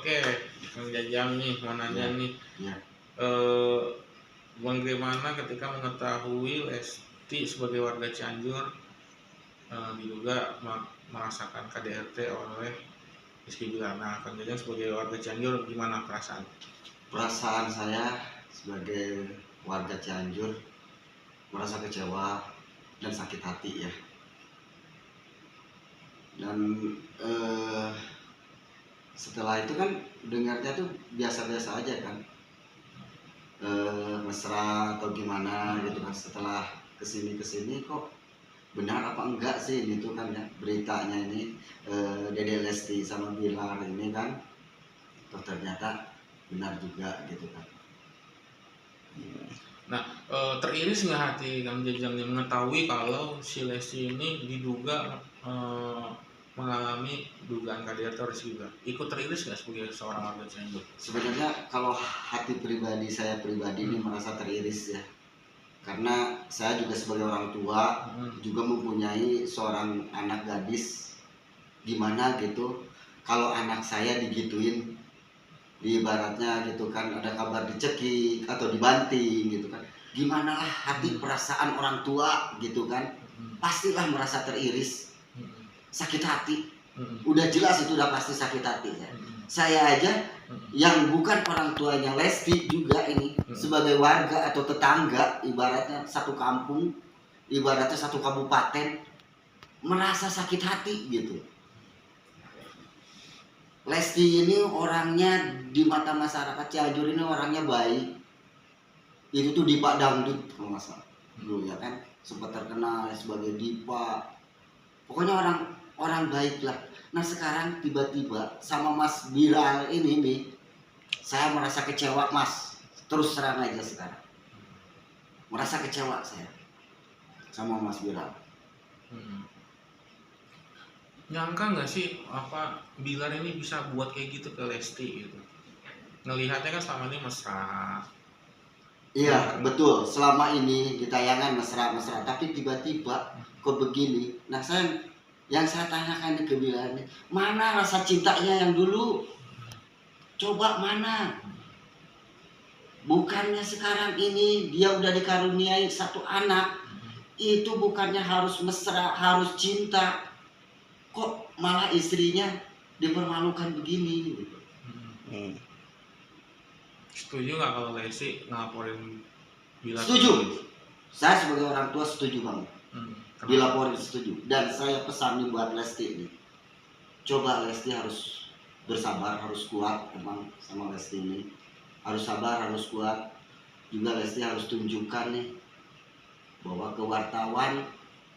Oke, Kang Jajang nih mau nanya nih, Ya. eh, bagaimana ketika mengetahui Lesti sebagai warga Cianjur diduga merasakan KDRT oleh Rizky Bilar. Nah, Kang Jajang sebagai warga Cianjur gimana perasaan? Perasaan saya sebagai warga Cianjur merasa kecewa dan sakit hati ya. Dan setelah itu kan dengarnya tuh biasa-biasa aja kan, mesra atau gimana gitu kan. Setelah kesini kok benar apa enggak sih gitu kan ya beritanya ini, Dede Lesti sama Bilar ini kan, toh ternyata benar juga gitu kan. Nah, teriris nggak hati Kang Jajang yang mengetahui kalau si Lesti ini diduga mengalami dugaan KDRT oleh Rizky Bilar? Ikut teriris nggak sebagai seorang warga Cianjur? Sebenarnya kalau hati pribadi saya ini merasa teriris ya, karena saya juga sebagai orang tua juga mempunyai seorang anak gadis. Gimana gitu kalau anak saya digituin, ibaratnya gitu kan, ada kabar dicekik atau dibanting gitu kan, gimana lah hati perasaan orang tua gitu kan, pastilah merasa teriris, sakit hati. Udah jelas itu udah pasti sakit hati ya. Saya aja yang bukan orang tuanya Lesti juga ini sebagai warga atau tetangga, ibaratnya satu kampung, ibaratnya satu kabupaten, merasa sakit hati gitu. Lesti ini orangnya di mata masyarakat Cianjur ini orangnya baik. Itu tuh Dipa Dangdut kalau nggak salah dulu ya kan, sempat terkenal sebagai Dipa. Pokoknya orang baik lah. Nah sekarang tiba-tiba sama Mas Bilar ini nih, saya merasa kecewa Mas. Terus terang aja sekarang, merasa kecewa saya sama Mas Bilar. Nyangka nggak sih apa Bilar ini bisa buat kayak gitu ke Lesti gitu? Ngelihatnya kan selama ini mesra. Iya betul, selama ini di tayangan mesra-mesra, tapi tiba-tiba kok begini. Nah yang saya tanyakan ke Bilar ini, mana rasa cintanya yang dulu? Coba mana? Bukannya sekarang ini dia udah dikaruniai satu anak, itu bukannya harus mesra, harus cinta, kok malah istrinya dipermalukan begini gitu. Setuju nggak kalau Lesti ngelaporin Bilar? Setuju. Saya sebagai orang tua setuju banget. Dilaporin setuju. Dan saya pesan nih buat Lesti ini, coba Lesti harus bersabar, harus kuat. Emang sama Lesti ini harus sabar, harus kuat. Juga Lesti harus tunjukkan nih bahwa ke wartawan,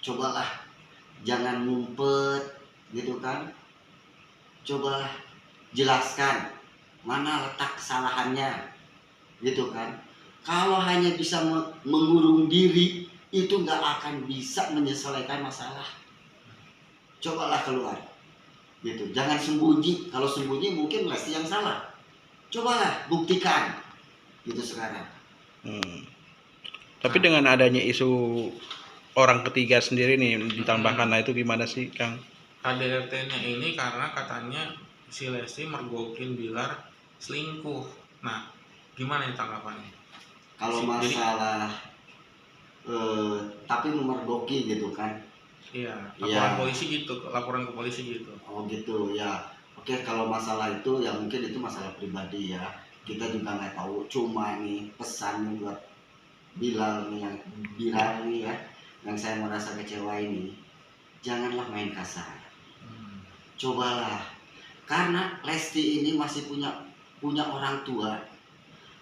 cobalah jangan ngumpet gitu kan. Cobalah jelaskan mana letak kesalahannya gitu kan. Kalau hanya bisa mengurung diri, itu nggak akan bisa menyelesaikan masalah. Cobalah keluar gitu, jangan sembunyi. Kalau sembunyi mungkin Lesti yang salah. Cobalah buktikan gitu sekarang. Tapi dengan adanya isu orang ketiga sendiri nih ditambahkan, nah itu gimana sih Kang? KDRT-nya ini karena katanya si Lesti mergokin Bilar selingkuh. Nah, gimana nih tanggapannya? Kalau masalah tapi memergoki gitu kan. Iya, laporan polisi gitu, laporan ke polisi gitu. Oh gitu ya. Oke, kalau masalah itu ya mungkin itu masalah pribadi ya. Kita juga nggak tahu. Cuma nih pesan buat Bilal nih ya, yang saya merasa kecewa ini, janganlah main kasar. Cobalah, karena Lesti ini masih punya orang tua.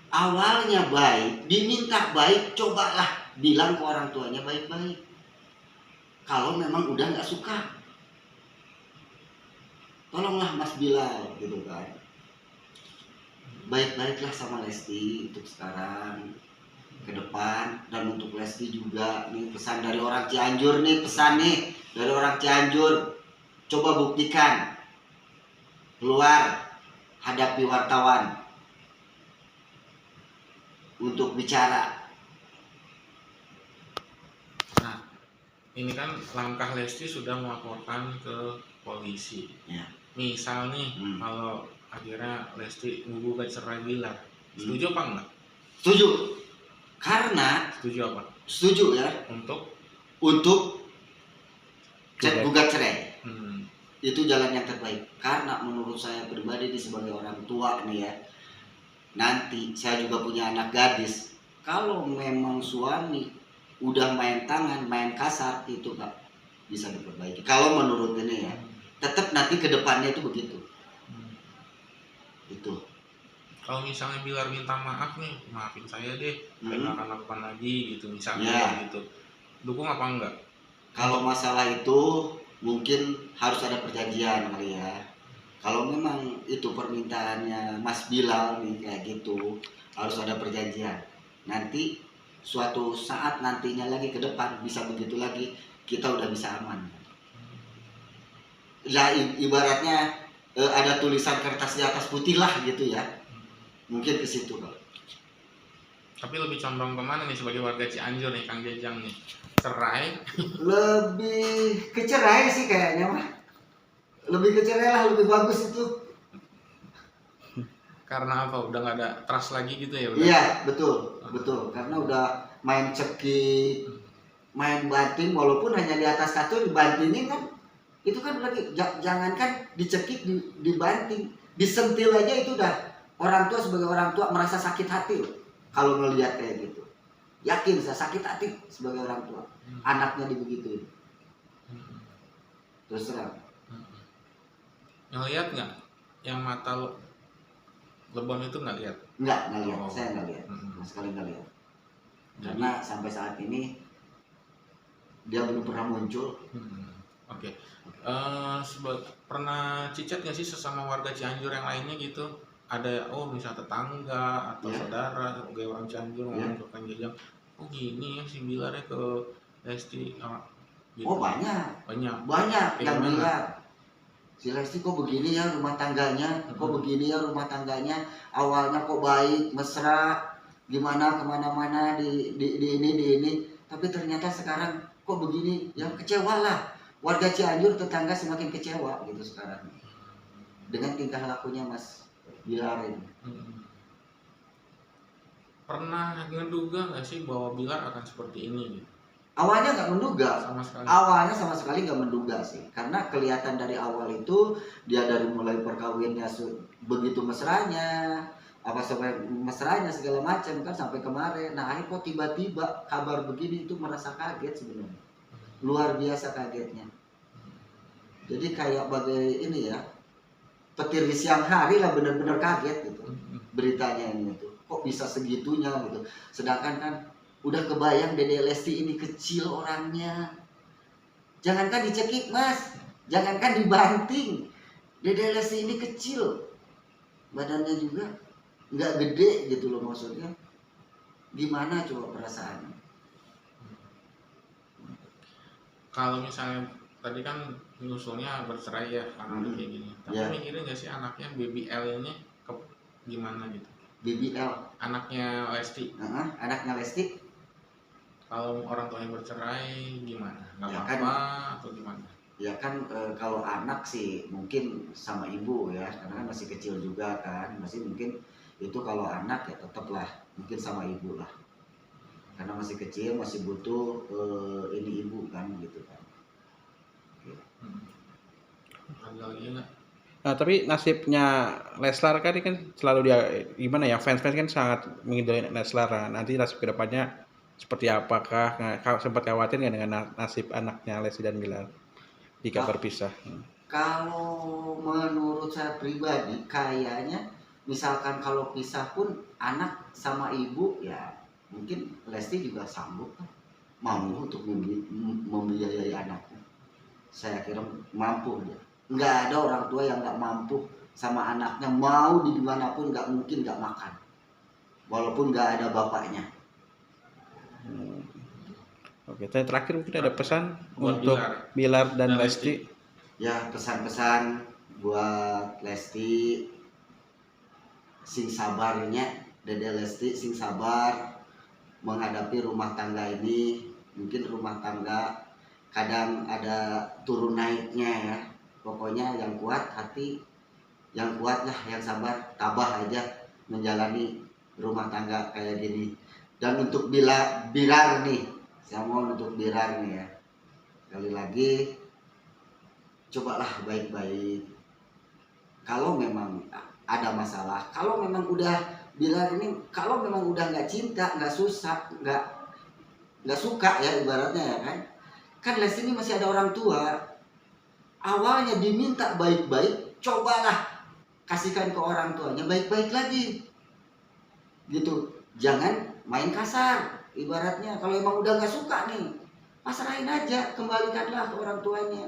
Awalnya baik, diminta baik, cobalah bilang ke orang tuanya baik-baik. Kalau memang udah nggak suka, tolonglah Mas Bilal gitu kan. Baik-baiklah sama Lesti untuk sekarang, ke depan. Dan untuk Lesti juga nih pesan dari orang Cianjur nih, dari orang Cianjur. Coba buktikan, keluar, hadapi wartawan untuk bicara. Nah, ini kan langkah Lesti sudah melaporkan ke polisi. Ya. Misal nih, kalau akhirnya Lesti menggugat cerai Bilar. Setuju apa enggak? Setuju. Karena Setuju apa? setuju ya untuk gugat cerai. Itu jalan yang terbaik. Karena menurut saya pribadi sebagai orang tua nih ya, nanti saya juga punya anak gadis. Kalau memang suami udah main tangan, main kasar, itu nggak bisa diperbaiki. Kalau menurut ini ya, tetap nanti ke depannya itu begitu. Itu. Kalau misalnya Bilar minta maaf nih, maafin saya deh, nggak akan lakukan lagi gitu, misalnya Ya. gitu. Dukung apa enggak? Kalau masalah itu mungkin harus ada perjanjian kali ya. Kalau memang itu permintaannya Mas Bilal nih kayak gitu, harus ada perjanjian. Nanti suatu saat nantinya lagi ke depan bisa begitu lagi, kita udah bisa aman. Ya ibaratnya ada tulisan kertas di atas putih lah gitu ya. Mungkin ke situ Kak. Tapi lebih condong kemana nih sebagai warga Cianjur nih Kang Jejang nih? Cerai? Lebih ke cerai sih kayaknya mah. Lebih ke cerai lah, lebih bagus itu. Karena apa? Udah nggak ada trust lagi gitu ya? Iya betul, betul. Karena udah main cekik, main banting, walaupun hanya di atas kasur dibantingin kan, itu kan lagi jangankan dicekik, dibanting, disentil aja itu udah orang tua sebagai orang tua merasa sakit hati loh. Kalau ngelihat kayak gitu, yakin saya sakit hati sebagai orang tua, anaknya dibegituin. Terus terang. Ngelihat nggak? Yang mata lebon itu nggak lihat? Nggak lihat, Oh. saya nggak lihat, sama sekali nggak lihat. Karena sampai saat ini dia belum pernah muncul. Oke. Pernah cicat nggak sih sesama warga Cianjur yang lainnya gitu? Ada misal tetangga atau saudara sebagai orang Cianjur ngomong ke Kang Jejang, oh gini ya si Bilar ya ke Lesti. Gitu. Oh banyak yang bilang si Lesti kok begini ya rumah tangganya, awalnya kok baik, mesra, gimana kemana-mana di ini, tapi ternyata sekarang kok begini, ya kecewa lah. Warga Cianjur tetangga semakin kecewa gitu sekarang dengan tingkah lakunya Mas Bilar ini. Pernah ngeduga nggak sih bahwa Bilar akan seperti ini? Gitu? Awalnya nggak menduga, sama sekali nggak menduga sih, karena kelihatan dari awal itu dia dari mulai perkawinnya begitu mesranya, apa sampai mesranya segala macam kan sampai kemarin. Nah akhirnya kok tiba-tiba kabar begini, itu merasa kaget sebenarnya, luar biasa kagetnya. Jadi kayak bagai ini ya, petir di siang hari lah, benar-benar kaget gitu beritanya ini tuh, kok bisa segitunya gitu. Sedangkan kan udah kebayang Dede Lesti ini kecil orangnya, jangankan dicekik Mas, jangankan dibanting, Dede Lesti ini kecil, badannya juga nggak gede gitu loh, maksudnya gimana coba perasaannya. Kalau misalnya tadi kan nyusulnya bercerai ya karena kayak gini, tapi mikirin nggak sih anaknya Baby L ini gimana gitu? Baby L, anaknya Lesti. Anaknya Lesti. Kalau orang tuanya bercerai gimana? Nggak ya apa-apa atau gimana? Ya kan kalau anak sih mungkin sama ibu ya, karena kan masih kecil juga kan, masih mungkin itu kalau anak ya tetaplah mungkin sama ibu lah, karena masih kecil, masih butuh ini ibu kan gitu kan. Ada lagi nggak? Nah, tapi nasibnya Leslar kan selalu dia gimana ya, fans kan sangat mengidolakan Leslar. Nanti nasib kedepannya seperti apakah? Sempat khawatir nggak dengan nasib anaknya Lesti dan Bilar jika berpisah? Kalau menurut saya pribadi kayaknya misalkan kalau pisah pun anak sama ibu ya mungkin Lesti juga sanggup mampu untuk membiayai anaknya. Saya kira mampu dia. Nggak ada orang tua yang nggak mampu sama anaknya, mau di dimanapun nggak mungkin nggak makan, walaupun nggak ada bapaknya. Oke, terakhir mungkin ada pesan untuk Bilar dan Lesti. Ya, pesan-pesan buat Lesti, sing sabarnya, Dede Lesti sing sabar menghadapi rumah tangga ini. Mungkin rumah tangga kadang ada turun naiknya ya, pokoknya yang kuat hati, yang kuat lah, yang sabar, tabah aja menjalani rumah tangga kayak gini. Dan untuk Birar nih, saya mohon untuk Birar nih ya, sekali lagi cobalah baik-baik. Kalau memang ada masalah, kalau memang udah Birar ini, kalau memang udah nggak cinta, nggak susah, nggak suka ya ibaratnya ya kan Lesti ini masih ada orang tua. Awalnya diminta baik-baik, cobalah kasihkan ke orang tuanya baik-baik lagi gitu, jangan main kasar ibaratnya. Kalau emang udah nggak suka nih, pasrahin aja, kembalikanlah ke orang tuanya.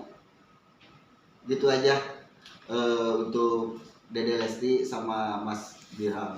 Gitu aja untuk Dede Lesti sama Mas Biral.